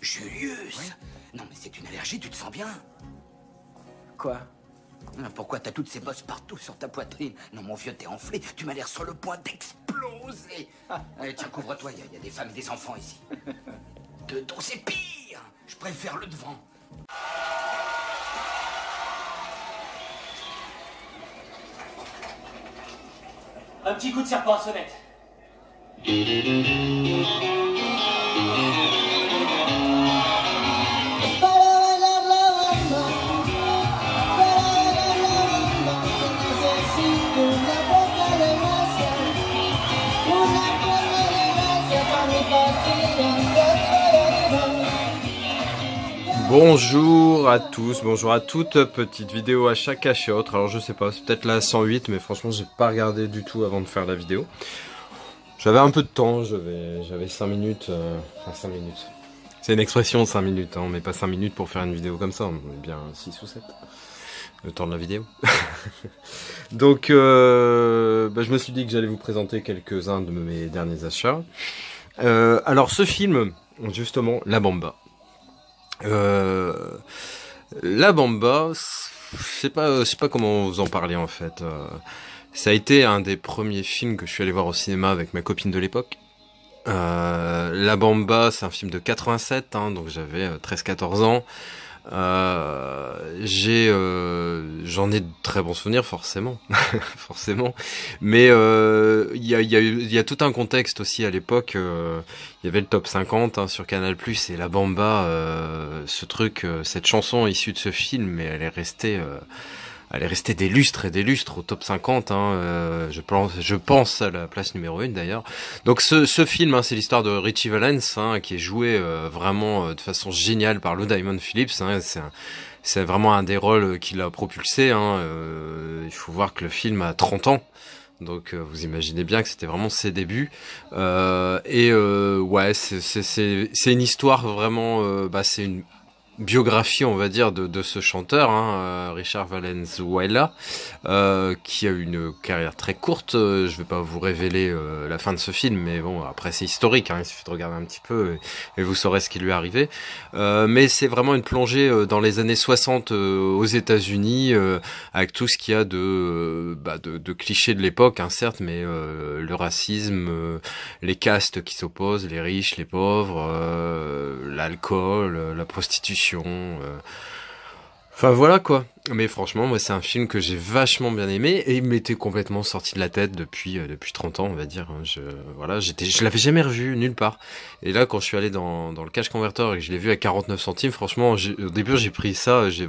Julius! Oui. Non mais c'est une allergie, tu te sens bien? Quoi? Pourquoi t'as toutes ces bosses partout sur ta poitrine? Non mon vieux, t'es enflé, tu m'as l'air sur le point d'exploser! Allez tiens, couvre-toi, il y a des femmes et des enfants ici. De dos c'est pire! Je préfère le devant. Un petit coup de serpent à sonnette. Bonjour à tous, bonjour à toutes, petite vidéo à chaque cachottre. Alors je sais pas, c'est peut-être la 108, mais franchement j'ai pas regardé du tout avant de faire la vidéo. J'avais un peu de temps, j'avais 5 minutes, enfin 5 minutes. C'est une expression 5 minutes, hein, on met pas 5 minutes pour faire une vidéo comme ça, on met bien 6 ou 7. Le temps de la vidéo. Donc je me suis dit que j'allais vous présenter quelques-uns de mes derniers achats. Alors ce film, justement, La Bamba. La Bamba, je sais pas comment vous en parler en fait. Ça a été un des premiers films que je suis allé voir au cinéma avec ma copine de l'époque. La Bamba, c'est un film de 87, hein, donc j'avais 13-14 ans. J'en ai de très bons souvenirs forcément, forcément. Mais il y a tout un contexte aussi à l'époque. Il y avait le top 50 hein, sur Canal+, et La Bamba, cette chanson issue de ce film, mais elle est restée des lustres et des lustres au top 50, hein, je pense à la place numéro 1 d'ailleurs. Donc ce film, hein, c'est l'histoire de Richie Valens, hein, qui est joué vraiment de façon géniale par Lou Diamond Phillips, hein, c'est vraiment un des rôles qui l'a propulsé, hein, il faut voir que le film a 30 ans. Donc vous imaginez bien que c'était vraiment ses débuts, ouais, c'est une histoire vraiment, c'est une biographie, on va dire, de ce chanteur, hein, Richard Valenzuela, qui a eu une carrière très courte. Je vais pas vous révéler la fin de ce film, mais bon, après c'est historique, hein, il suffit de regarder un petit peu et vous saurez ce qui lui est arrivé. Mais c'est vraiment une plongée dans les années 60 aux États-Unis, avec tout ce qu'il y a de clichés de l'époque, hein, certes, mais le racisme, les castes qui s'opposent, les riches, les pauvres, l'alcool, la prostitution. Enfin voilà quoi. Mais franchement, moi c'est un film que j'ai vachement bien aimé et il m'était complètement sorti de la tête depuis 30 ans, on va dire. Je l'avais jamais revu nulle part. Et là, quand je suis allé dans le Cash Converter et que je l'ai vu à 49 centimes, franchement, au début j'ai pris ça, je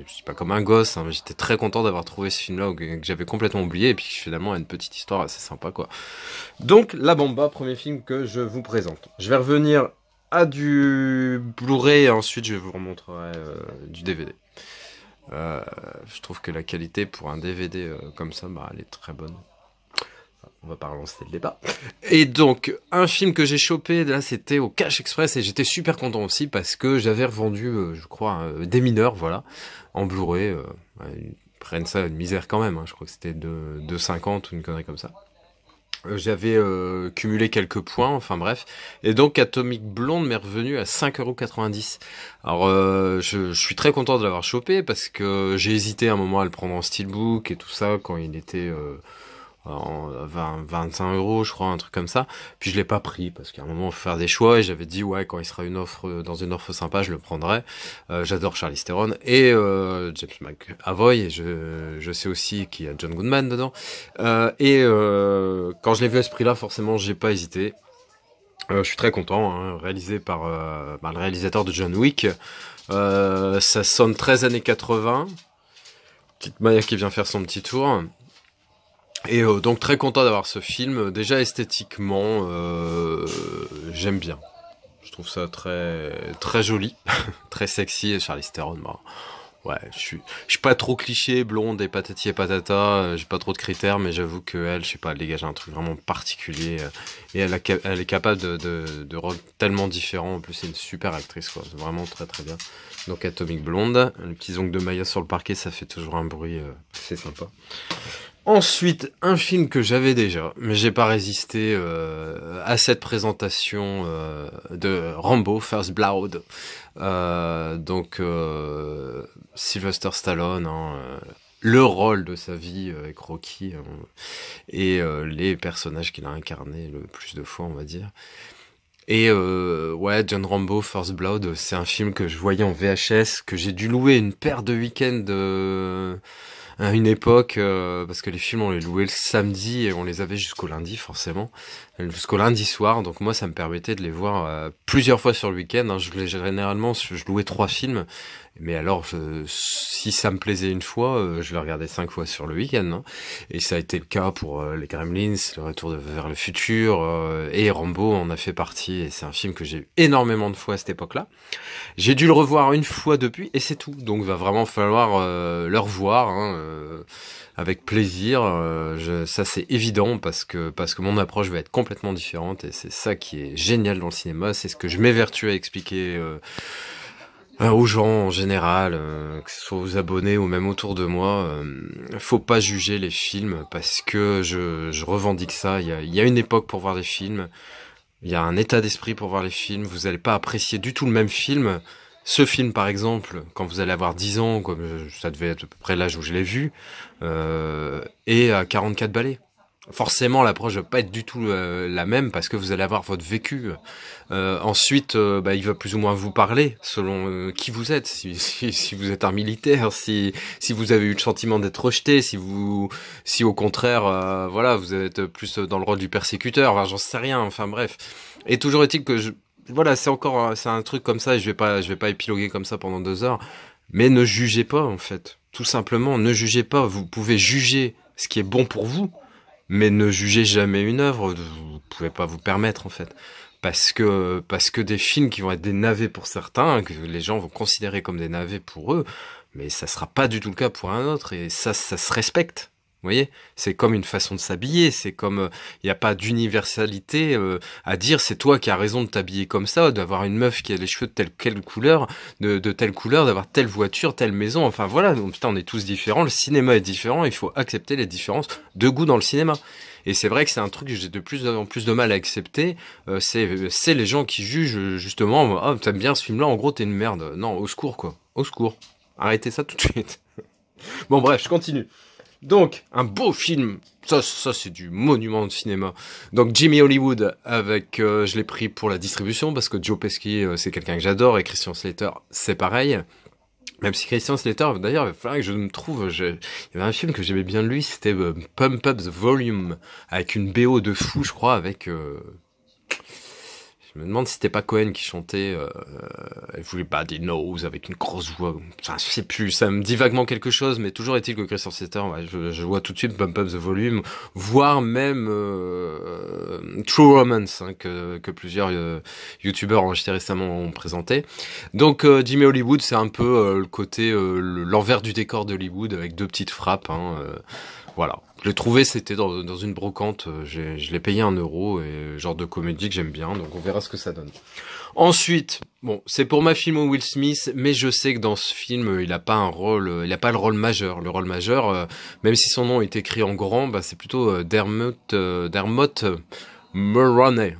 suis pas comme un gosse, hein, mais j'étais très content d'avoir trouvé ce film-là que j'avais complètement oublié et puis finalement une petite histoire assez sympa quoi. Donc La Bamba, premier film que je vous présente. Je vais revenir à du Blu-ray et ensuite je vous remontrerai du DVD. Je trouve que la qualité pour un DVD comme ça, elle est très bonne. On va pas relancer le débat. Et donc, un film que j'ai chopé, là, c'était au Cash Express et j'étais super content aussi parce que j'avais revendu, je crois, Des Mineurs, voilà, en Blu-ray. Ils prennent ça une misère quand même, hein, je crois que c'était 2,50 ou une connerie comme ça. J'avais cumulé quelques points, enfin bref. Et donc Atomic Blonde m'est revenu à 5,90 €. Alors je suis très content de l'avoir chopé parce que j'ai hésité un moment à le prendre en steelbook et tout ça quand il était en 25 €, je crois, un truc comme ça. Puis je l'ai pas pris parce qu'à un moment il faut faire des choix et j'avais dit ouais, quand il sera dans une offre sympa, je le prendrai. J'adore Charlize Theron et James McAvoy et je sais aussi qu'il y a John Goodman dedans. Quand je l'ai vu à ce prix-là, forcément, j'ai pas hésité. Je suis très content, hein, réalisé par le réalisateur de John Wick. Ça sonne 13 années 80. Petite Maya qui vient faire son petit tour. Et donc très content d'avoir ce film. Déjà esthétiquement, j'aime bien. Je trouve ça très très joli, très sexy. Et Charlize Theron, ouais, je suis pas trop cliché, blonde et patati et patata. J'ai pas trop de critères, mais j'avoue que elle, je sais pas, elle dégage un truc vraiment particulier. Et elle est capable de rôles tellement différents. En plus, c'est une super actrice, quoi. C'est vraiment très très bien. Donc Atomic Blonde, les petits ongles de Maya sur le parquet, ça fait toujours un bruit, c'est sympa. Ensuite, un film que j'avais déjà, mais j'ai pas résisté à cette présentation de Rambo First Blood. Sylvester Stallone, hein, le rôle de sa vie avec Rocky, hein, et les personnages qu'il a incarnés le plus de fois, on va dire. Et ouais, John Rambo First Blood, c'est un film que je voyais en VHS, que j'ai dû louer une paire de week-ends à une époque, parce que les films on les louait le samedi et on les avait jusqu'au lundi forcément, jusqu'au lundi soir. Donc moi ça me permettait de les voir plusieurs fois sur le week-end. Hein. Généralement je louais 3 films, mais alors si ça me plaisait une fois, je le regardais 5 fois sur le week-end. Hein. Et ça a été le cas pour les Gremlins, le Retour vers le futur, et Rambo en a fait partie. Et c'est un film que j'ai eu énormément de fois à cette époque-là. J'ai dû le revoir une fois depuis et c'est tout. Donc va vraiment falloir le revoir. Hein, avec plaisir, ça c'est évident parce que mon approche va être complètement différente et c'est ça qui est génial dans le cinéma, c'est ce que je m'évertue à expliquer aux gens en général, que ce soit aux abonnés ou même autour de moi. Faut pas juger les films parce que je revendique ça. Il y a une époque pour voir des films, il y a un état d'esprit pour voir les films. Vous allez pas apprécier du tout le même film. Ce film, par exemple, quand vous allez avoir 10 ans, comme ça devait être à peu près l'âge où je l'ai vu, et à 44 balais. Forcément, l'approche va pas être du tout la même parce que vous allez avoir votre vécu. Ensuite, il va plus ou moins vous parler selon qui vous êtes. Si vous êtes un militaire, si vous avez eu le sentiment d'être rejeté, si au contraire, voilà, vous êtes plus dans le rôle du persécuteur. Enfin, j'en sais rien. Enfin bref. Et toujours est-il que voilà, c'est un truc comme ça et je vais pas épiloguer comme ça pendant 2 heures. Mais ne jugez pas, en fait. Tout simplement, ne jugez pas. Vous pouvez juger ce qui est bon pour vous, mais ne jugez jamais une œuvre. Vous pouvez pas vous permettre, en fait. Parce que des films qui vont être des navets pour certains, que les gens vont considérer comme des navets pour eux, mais ça sera pas du tout le cas pour un autre et ça se respecte. Vous voyez, c'est comme une façon de s'habiller, c'est comme il n'y a pas d'universalité à dire c'est toi qui as raison de t'habiller comme ça, d'avoir une meuf qui a les cheveux de telle couleur, de telle couleur, d'avoir telle voiture, telle maison, enfin voilà, donc, putain, on est tous différents, le cinéma est différent, il faut accepter les différences de goût dans le cinéma. Et c'est vrai que c'est un truc que j'ai de plus en plus de mal à accepter, c'est les gens qui jugent justement, ah t'aimes bien ce film-là, en gros t'es une merde. Non, au secours quoi, au secours, arrêtez ça tout de suite. Bon bref, je continue. Donc, un beau film, ça c'est du monument de cinéma. Donc Jimmy Hollywood, avec, je l'ai pris pour la distribution, parce que Joe Pesci, c'est quelqu'un que j'adore, et Christian Slater, c'est pareil. Même si Christian Slater, d'ailleurs, il faudrait que je me trouve, il y avait un film que j'aimais bien de lui, c'était Pump Up the Volume, avec une BO de fou, je crois, avec... Je me demande si c'était pas Cohen qui chantait Everybody Knows avec une grosse voix. Enfin, je sais plus, ça me dit vaguement quelque chose, mais toujours est-il que Christian Slater, ouais, je vois tout de suite Pump Up the Volume, voire même True Romance, hein, que plusieurs youtubeurs enregistrés récemment ont présenté. Donc Jimmy Hollywood, c'est un peu le côté l'envers du décor d'Hollywood avec 2 petites frappes. Hein, voilà. Je l'ai trouvé, c'était dans une brocante, je l'ai payé 1 euro, et genre de comédie que j'aime bien, donc on verra ce que ça donne. Ensuite, bon, c'est pour ma film Will Smith, mais je sais que dans ce film, il a pas un rôle, il a pas le rôle majeur. Le rôle majeur, même si son nom est écrit en grand, bah c'est plutôt Dermot Mulroney.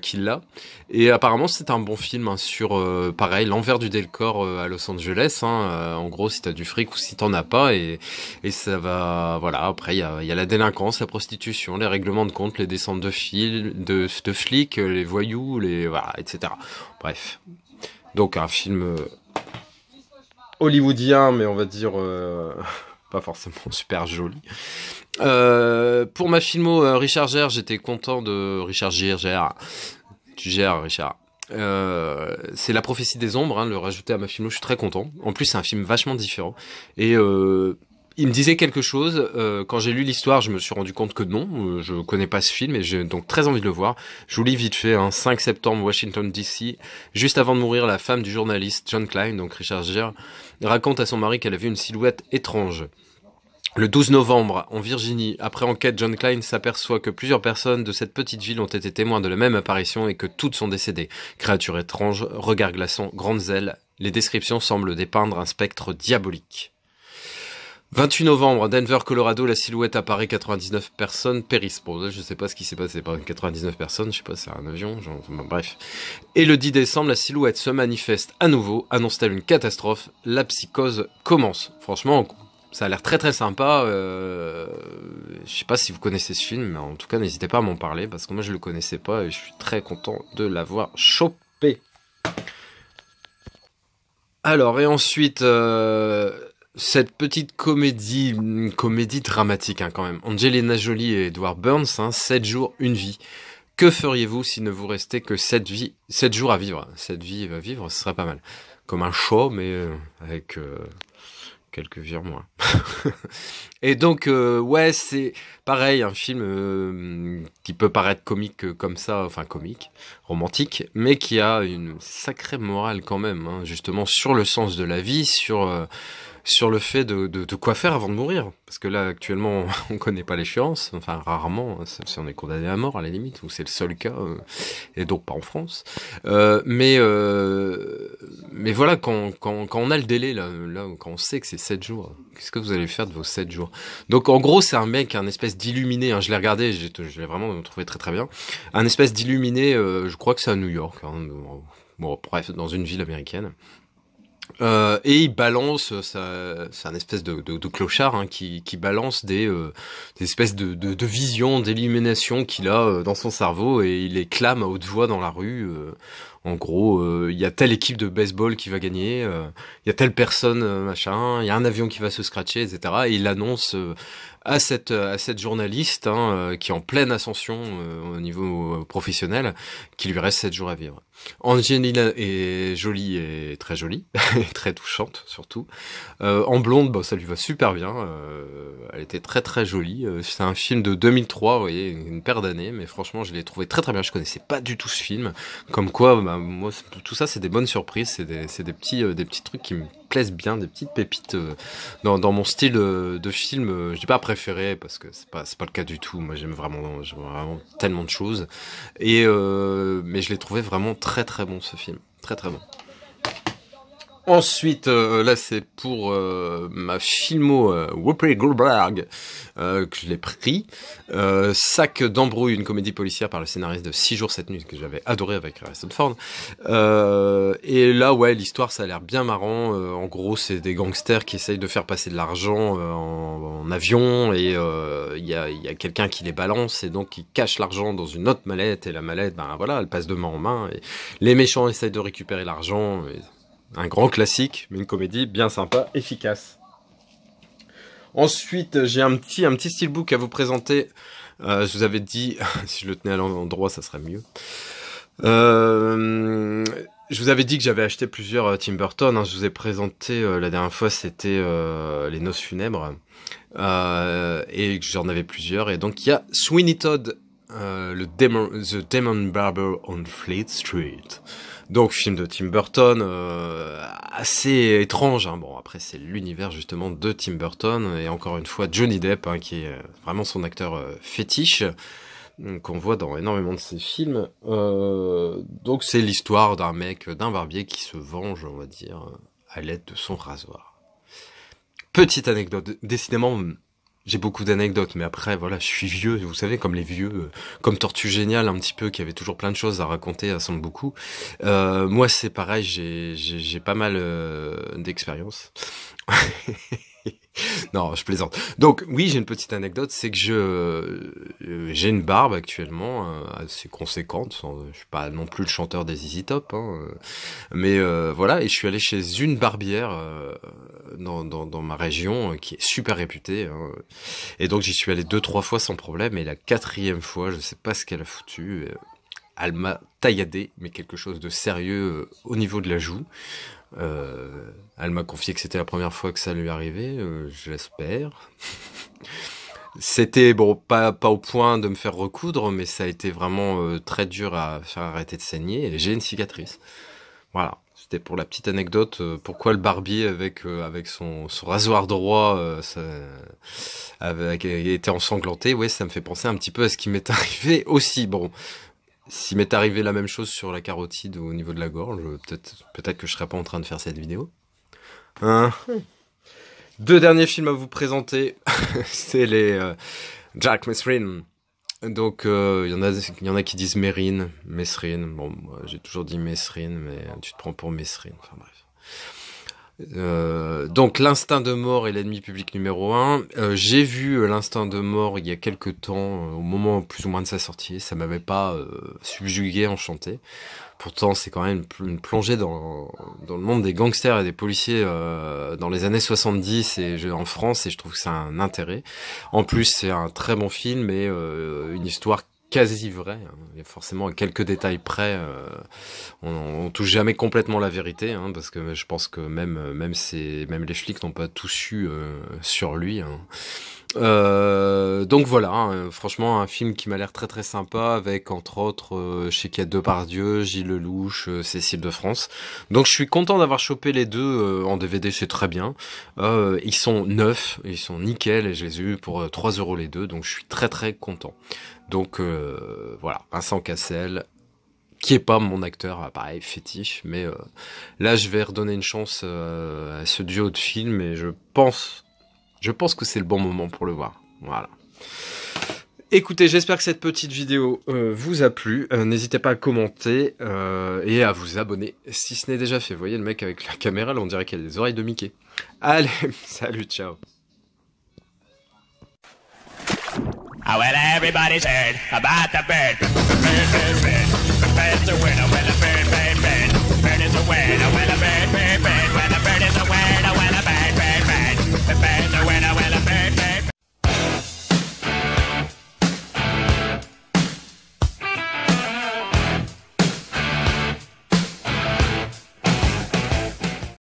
Qui l'a, et apparemment c'est un bon film hein, sur pareil l'envers du décor à Los Angeles hein, en gros si t'as du fric ou si t'en as pas et ça va voilà après il y a la délinquance, la prostitution, les règlements de compte, les descentes de flics, les voyous, les voilà etc. Bref, donc un film hollywoodien mais on va dire pas forcément super joli. Pour ma filmo Richard Gere, j'étais content de Richard Gere. Tu gères Richard. C'est La Prophétie des Ombres, hein, le rajouter à ma filmo, je suis très content. En plus, c'est un film vachement différent. Et il me disait quelque chose. Quand j'ai lu l'histoire, je me suis rendu compte que non, je connais pas ce film et j'ai donc très envie de le voir. Je vous lis vite fait, hein, 5 septembre, Washington DC. Juste avant de mourir, la femme du journaliste John Klein, donc Richard Gere, raconte à son mari qu'elle a vu une silhouette étrange. Le 12 novembre, en Virginie, après enquête, John Klein s'aperçoit que plusieurs personnes de cette petite ville ont été témoins de la même apparition et que toutes sont décédées. Créatures étranges, regards glaçants, grandes ailes. Les descriptions semblent dépeindre un spectre diabolique. 28 novembre, Denver, Colorado, la silhouette apparaît, 99 personnes périssent. Bon, là, je sais pas ce qui s'est passé par 99 personnes, je sais pas, c'est un avion, genre, bon, bref. Et le 10 décembre, la silhouette se manifeste à nouveau, annonce-t-elle une catastrophe, la psychose commence. Franchement, ça a l'air très très sympa, je sais pas si vous connaissez ce film, mais en tout cas, n'hésitez pas à m'en parler, parce que moi, je le connaissais pas, et je suis très content de l'avoir chopé. Alors, et ensuite, cette petite comédie dramatique hein, quand même. Angelina Jolie et Edward Burns, 7 jours, une vie. Que feriez-vous s'il ne vous restait que 7 jours à vivre? 7 vies à vivre, ce serait pas mal. Comme un show, mais avec quelques vies en moins. Et donc, ouais, c'est pareil, un film qui peut paraître comique comme ça, enfin comique, romantique, mais qui a une sacrée morale quand même, hein, justement sur le sens de la vie, sur le fait de quoi faire avant de mourir. Parce que là, actuellement, on connaît pas l'échéance, enfin rarement, si on est condamné à mort à la limite, ou c'est le seul cas, et donc pas en France. Mais voilà, quand on a le délai, là, quand on sait que c'est 7 jours, qu'est-ce que vous allez faire de vos 7 jours? Donc en gros, c'est un mec, un espèce d'illuminé, hein, je l'ai regardé, je l'ai vraiment trouvé très très bien. Un espèce d'illuminé, je crois que c'est à New York, hein, bon bref, dans une ville américaine. Et il balance, c'est un espèce de clochard hein, qui balance des espèces de visions, d'illuminations qu'il a dans son cerveau et il les clame à haute voix dans la rue. En gros, il y a telle équipe de baseball qui va gagner, il y a telle personne machin, il y a un avion qui va se scratcher, etc. Et il annonce à cette journaliste hein, qui est en pleine ascension au niveau professionnel, qu'il lui reste 7 jours à vivre. Angelina est jolie et très jolie, et très touchante surtout. En blonde, bon, ça lui va super bien. Elle était très très jolie. C'est un film de 2003, vous voyez, une paire d'années, mais franchement, je l'ai trouvé très très bien. Je connaissais pas du tout ce film. Comme quoi, bah, moi, tout ça, c'est des bonnes surprises, c'est des petits trucs qui me plaisent bien, des petites pépites dans mon style de film. Je dis pas préféré parce que c'est pas le cas du tout. Moi, j'aime vraiment tellement de choses. Et mais je l'ai trouvé vraiment très très bon ce film, très très bon. Ensuite, là c'est pour ma filmo Whoopi Goldberg que je l'ai pris. Sac d'embrouille, une comédie policière par le scénariste de 6 jours 7 nuits que j'avais adoré avec Harrison Ford. Et là ouais, l'histoire ça a l'air bien marrant. En gros c'est des gangsters qui essayent de faire passer de l'argent en avion et il y a quelqu'un qui les balance et donc ils cachent l'argent dans une autre mallette et la mallette ben voilà elle passe de main en main et les méchants essayent de récupérer l'argent. Un grand classique, mais une comédie bien sympa, efficace. Ensuite, j'ai un petit steelbook à vous présenter. Je vous avais dit, si je le tenais à l'endroit, ça serait mieux. Je vous avais dit que j'avais acheté plusieurs Tim Burton. Hein. Je vous ai présenté la dernière fois, c'était Les Noces funèbres. Et j'en avais plusieurs. Et donc, il y a Sweeney Todd, The Demon Barber on Fleet Street. Donc film de Tim Burton, assez étrange. Hein. Bon après c'est l'univers justement de Tim Burton et encore une fois Johnny Depp hein, qui est vraiment son acteur fétiche qu'on voit dans énormément de ses films. Donc c'est l'histoire d'un barbier qui se venge, on va dire, à l'aide de son rasoir. Petite anecdote, décidément. J'ai beaucoup d'anecdotes, mais après, voilà, je suis vieux, vous savez, comme les vieux, comme Tortue Géniale, un petit peu, qui avait toujours plein de choses à raconter, à Son beaucoup. Moi, c'est pareil, j'ai pas mal d'expérience. Non, je plaisante. Donc, oui, j'ai une petite anecdote, c'est que j'ai une barbe actuellement assez conséquente. Je suis pas non plus le chanteur des ZZ Top, hein, mais voilà. Et je suis allé chez une barbière dans ma région qui est super réputée. Hein, et donc, j'y suis allé 2-3 fois sans problème. Et la 4e fois, je sais pas ce qu'elle a foutu. Elle m'a tailladé, mais quelque chose de sérieux au niveau de la joue. Elle m'a confié que c'était la première fois que ça lui arrivait, j'espère. C'était bon, pas au point de me faire recoudre, mais ça a été vraiment très dur à faire arrêter de saigner. Et j'ai une cicatrice. Voilà, c'était pour la petite anecdote. Pourquoi le barbier avec son rasoir droit, était ensanglanté. Ouais, ça me fait penser un petit peu à ce qui m'est arrivé aussi. Bon. S'il m'est arrivé la même chose sur la carotide au niveau de la gorge, peut-être que je serais pas en train de faire cette vidéo. Hein? Deux derniers films à vous présenter, c'est les Jack Mesrine. Donc il y en a qui disent Mesrine. Bon, moi, j'ai toujours dit Mesrine, mais tu te prends pour Mesrine. Enfin bref. Donc l'instinct de mort est l'ennemi public numéro 1. J'ai vu l'instinct de mort il y a quelques temps, au moment plus ou moins de sa sortie. Ça m'avait pas subjugué, enchanté. Pourtant, c'est quand même une plongée dans le monde des gangsters et des policiers dans les années 70 en France, et je trouve que c'est un intérêt. En plus, c'est un très bon film et une histoire quasi vraie. Il y a forcément quelques détails près. On touche jamais complètement la vérité, parce que je pense que même les flics n'ont pas tout su sur lui. Donc voilà, franchement un film qui m'a l'air très très sympa, avec entre autres je sais qu'il y a Depardieu, Gilles Lelouch, Cécile de France. Donc je suis content d'avoir chopé les deux en DVD, c'est très bien. Ils sont neufs, ils sont nickel, et je les ai eus pour 3 € les deux, donc je suis très très content. Donc voilà, Vincent Cassel, qui est pas mon acteur pareil fétiche, mais là je vais redonner une chance à ce duo de films, et je pense que c'est le bon moment pour le voir. Voilà. Écoutez, j'espère que cette petite vidéo vous a plu. N'hésitez pas à commenter et à vous abonner si ce n'est déjà fait. Vous voyez le mec avec la caméra, là on dirait qu'il a des oreilles de Mickey. Allez, salut, ciao. Oh, well, everybody's heard about the bird. Bird, bird, bird. The bird's a winner. Well, a bird, bird, bird. Bird is a winner. Well, a bird, bird.